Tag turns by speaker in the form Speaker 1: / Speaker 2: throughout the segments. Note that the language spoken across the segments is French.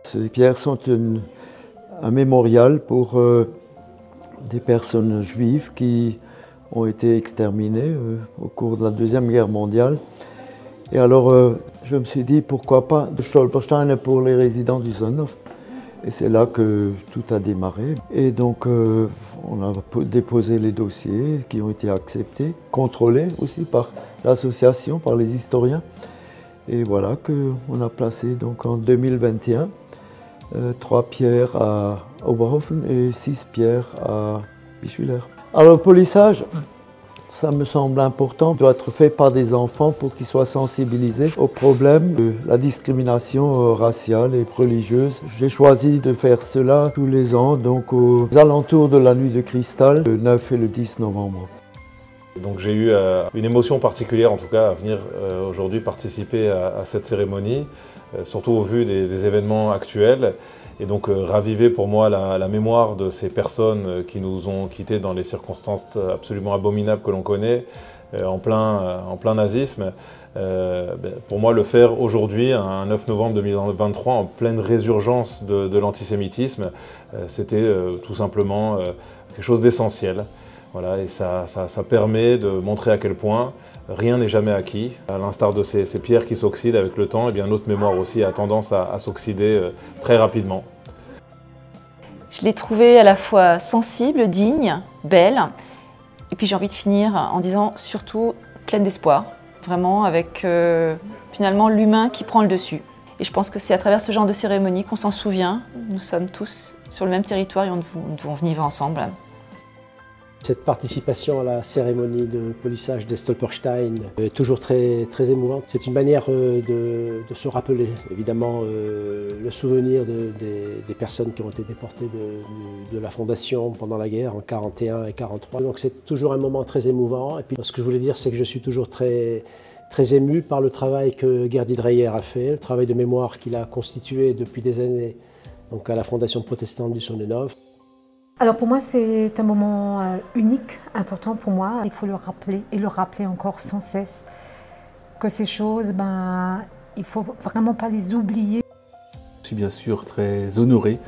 Speaker 1: Ces pierres sont un mémorial pour des personnes juives qui ont été exterminées au cours de la Deuxième Guerre mondiale. Et alors, je me suis dit, pourquoi pas de Stolperstein pour les résidents du Sonnenhof. Et c'est là que tout a démarré. Et donc, on a déposé les dossiers qui ont été acceptés, contrôlés aussi par l'association, par les historiens. Et voilà qu'on a placé donc en 2021 3 pierres à Oberhofen et 6 pierres à Bischwiller. Alors le polissage, ça me semble important, doit être fait par des enfants pour qu'ils soient sensibilisés au problème de la discrimination raciale et religieuse. J'ai choisi de faire cela tous les ans, donc aux alentours de la nuit de cristal, le 9 et le 10 novembre.
Speaker 2: Donc j'ai eu une émotion particulière en tout cas à venir aujourd'hui participer à cette cérémonie, surtout au vu des événements actuels. Et donc raviver pour moi la mémoire de ces personnes qui nous ont quittés dans les circonstances absolument abominables que l'on connaît, en plein nazisme. Pour moi, le faire aujourd'hui, un 9 novembre 2023, en pleine résurgence de l'antisémitisme, c'était tout simplement quelque chose d'essentiel. Voilà, et ça permet de montrer à quel point rien n'est jamais acquis. À l'instar de ces pierres qui s'oxydent avec le temps, et bien notre mémoire aussi a tendance à s'oxyder très rapidement.
Speaker 3: Je l'ai trouvée à la fois sensible, digne, belle, et puis j'ai envie de finir en disant surtout pleine d'espoir, vraiment avec finalement l'humain qui prend le dessus. Et je pense que c'est à travers ce genre de cérémonie qu'on s'en souvient. Nous sommes tous sur le même territoire et nous devons vivre ensemble.
Speaker 4: Cette participation à la cérémonie de polissage des Stolperstein est toujours très émouvante. C'est une manière de se rappeler, évidemment, le souvenir des personnes qui ont été déportées de la Fondation pendant la guerre en 1941 et 1943. Donc c'est toujours un moment très émouvant. Et puis ce que je voulais dire, c'est que je suis toujours très ému par le travail que Gerdy Dreyer a fait, le travail de mémoire qu'il a constitué depuis des années donc à la Fondation protestante du Sonnenhof.
Speaker 5: Alors pour moi, c'est un moment unique, important pour moi. Il faut le rappeler et le rappeler encore sans cesse que ces choses, il ne faut vraiment pas les oublier.
Speaker 6: Je suis bien sûr très honoré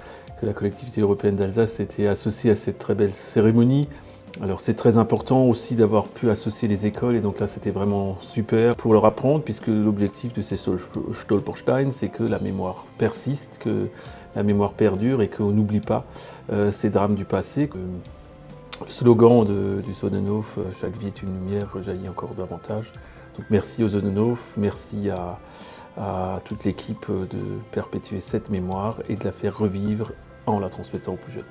Speaker 6: que la collectivité européenne d'Alsace ait été associée à cette très belle cérémonie. Alors c'est très important aussi d'avoir pu associer les écoles et donc là c'était vraiment super pour leur apprendre puisque l'objectif de ces Stolperstein c'est que la mémoire persiste, que la mémoire perdure et qu'on n'oublie pas ces drames du passé. Le slogan du Sonnenhof, chaque vie est une lumière, jaillit encore davantage. Donc merci au Sonnenhof, merci à toute l'équipe de perpétuer cette mémoire et de la faire revivre en la transmettant aux plus jeunes.